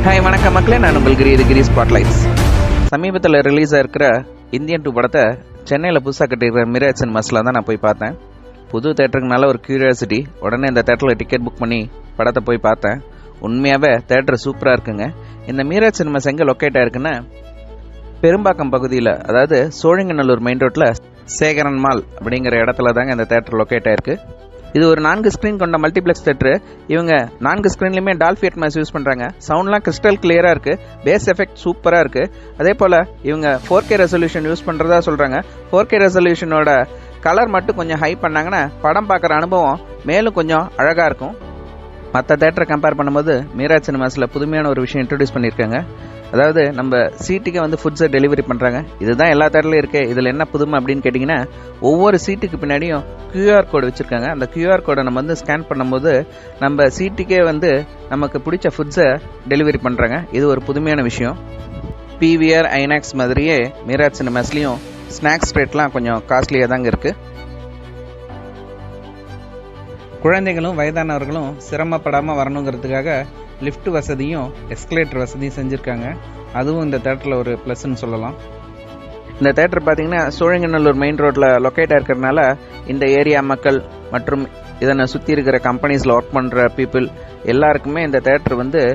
Hi வணக்கம் மக்களே, நான் உங்கள் கிரி ஸ்பாட்லைட்ஸ். சமீபத்தில் ரிலீஸ் ஆகிருக்கிற இந்தியன் 2 படத்தை சென்னையில் புதுசாக கட்டியிருக்கிற மிராஜ் சினிமாஸில் தான் நான் போய் பார்த்தேன். புது தேட்டருக்கு நல்ல ஒரு கியூரியாசிட்டி. உடனே இந்த தேட்டரில் டிக்கெட் புக் பண்ணி படத்தை போய் பார்த்தேன். உண்மையாகவே தேட்டர் சூப்பராக இருக்குங்க. இந்த மிராஜ் சினிமாஸ் எங்கே லொக்கேட் ஆகிருக்குன்னா, பெரும்பாக்கம் பகுதியில், அதாவது சோழிங்கநல்லூர் மெயின் ரோட்டில் சேகரன் மால் அப்படிங்கிற இடத்துல தாங்க இந்த தேட்டர் லொக்கேட் ஆகிருக்கு. இது ஒரு 4 ஸ்க்ரீன் கொண்ட மல்டிப்ளெக்ஸ் தேட்டரு. இவங்க 4 ஸ்க்ரீன்லையுமே டால்பி அட்மாஸ் யூஸ் பண்ணுறாங்க. சவுண்ட்லாம் கிறிஸ்டல் கிளியராக இருக்குது. பேஸ் எஃபெக்ட் சூப்பராக இருக்குது. அதே போல் இவங்க 4K ரெசல்யூஷன் யூஸ் பண்ணுறதா சொல்கிறாங்க. 4K ரெசல்யூஷனோட கலர் மட்டும் கொஞ்சம் ஹை பண்ணாங்கன்னா படம் பார்க்குற அனுபவம் மேலும் கொஞ்சம் அழகாக இருக்கும். மற்ற தேட்டரை கம்பேர் பண்ணும்போது மிராஜ் சினிமாஸில் புதுமையான ஒரு விஷயம் இன்ட்ரடியூஸ் பண்ணியிருக்காங்க. அதாவது நம்ம சீட்டுக்கே ஃபுட்ஸை டெலிவரி பண்ணுறாங்க. இதுதான் எல்லா தேட்டர்லையும் இருக்குது. இதில் என்ன புதுமை அப்படின்னு கேட்டிங்கன்னா, ஒவ்வொரு சீட்டுக்கு பின்னாடியும் QR கோடு வச்சுருக்காங்க. அந்த QR கோடை நம்ம ஸ்கேன் பண்ணும்போது நம்ம சீட்டுக்கே நமக்கு பிடிச்ச ஃபுட்ஸை டெலிவரி பண்ணுறாங்க. இது ஒரு புதுமையான விஷயம். PVR ஐநாக்ஸ் மாதிரியே மிராஜ் சினிமாஸ்லேயும் ஸ்நாக்ஸ் ரேட்லாம் கொஞ்சம் காஸ்ட்லியாக தாங்க இருக்குது. குழந்தைகளும் வயதானவர்களும் சிரமப்படாமல் வரணுங்கிறதுக்காக லிஃப்ட் வசதியும் எஸ்கலேட்டர் வசதியும் செஞ்சுருக்காங்க. அதுவும் இந்த தேட்டரில் ஒரு ப்ளஸ்ன்னு சொல்லலாம். இந்த தேட்டர் பார்த்திங்கன்னா சோழிங்கநல்லூர் மெயின் ரோட்டில் லொக்கேட் ஆகிருக்கிறதுனால இந்த ஏரியா மக்கள் மற்றும் இதனை சுற்றி இருக்கிற கம்பெனிஸில் ஒர்க் பண்ணுற பீப்புள் எல்லாருக்குமே இந்த தேட்டர்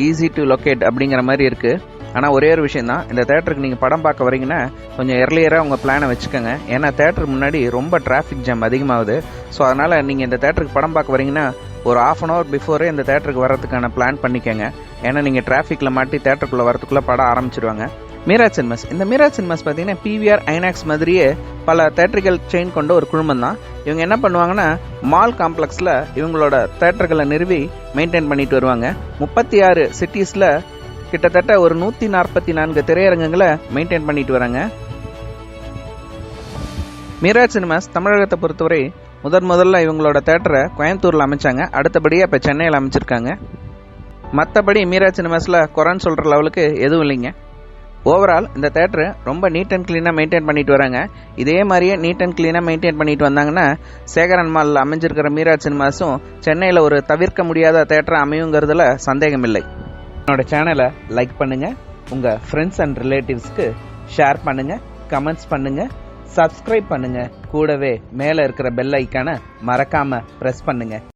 ஈஸி டு லொக்கேட் அப்படிங்கிற மாதிரி இருக்குது. ஆனால் ஒரே ஒரு விஷயம் தான், இந்த தேட்டருக்கு நீங்கள் படம் பார்க்க வரீங்கன்னா கொஞ்சம் எர்லியராக உங்கள் பிளானை வச்சுக்கோங்க. ஏன்னா தேட்டருக்கு முன்னாடி ரொம்ப டிராஃபிக் ஜாம் அதிகமாகுது. ஸோ அதனால் நீங்கள் இந்த தேட்டருக்கு படம் பார்க்க வரீங்கன்னா ஒரு 1/2 hour பிஃபோரே இந்த தேட்டருக்கு வர்றதுக்கான பிளான் பண்ணிக்கோங்க. ஏன்னா நீங்கள் டிராஃபிக்கில் மாட்டி தேட்டருக்குள்ளே வரதுக்குள்ளே படம் ஆரம்பிச்சிடுவாங்க. மிராஜ் சினிமாஸ், இந்த மிராஜ் சினிமாஸ் பார்த்தீங்கன்னா PVR ஐநாக்ஸ் மாதிரியே பல தேட்டர்கள் செயின் கொண்ட ஒரு குழுமம் தான். இவங்க என்ன பண்ணுவாங்கன்னா, மால் காம்ப்ளெக்ஸில் இவங்களோட தேட்டர்களை நிறுவி மெயின்டைன் பண்ணிட்டு வருவாங்க. 36 சிட்டிஸில் கிட்டத்தட்ட ஒரு 144 திரையரங்குகளை மெயின்டைன் பண்ணிட்டு வராங்க. மிராஜ் சினிமாஸ் தமிழகத்தை பொறுத்தவரை முதல்ல இவங்களோட தேட்டரை கோயம்புத்தூரில் அமைச்சாங்க. அடுத்தபடியாக இப்போ சென்னையில் அமைச்சிருக்காங்க. மற்றபடி மிராஜ் சினிமாஸில் குறைன்னு சொல்கிற லெவலுக்கு எதுவும் இல்லைங்க. ஓவரால் இந்த தேட்டரு ரொம்ப நீட் அண்ட் க்ளீனாக மெயின்டைன் பண்ணிட்டு வராங்க. இதே மாதிரியே நீட் அண்ட் க்ளீனாக மெயின்டைன் பண்ணிட்டு வந்தாங்கன்னா சேகரன் மாலில் அமைஞ்சிருக்கிற மிராஜ் சினிமாஸும் சென்னையில் ஒரு தவிர்க்க முடியாத தேட்டரை அமையுங்கிறதுல சந்தேகம் இல்லை. என்னோட சேனலை லைக் பண்ணுங்கள், உங்கள் ஃப்ரெண்ட்ஸ் அண்ட் ரிலேட்டிவ்ஸ்க்கு ஷேர் பண்ணுங்கள், கமெண்ட்ஸ் பண்ணுங்கள், சப்ஸ்கிரைப் பண்ணுங்கள். கூடவே மேலே இருக்கிற பெல் ஐக்கானை மறக்காமல் ப்ரெஸ் பண்ணுங்கள்.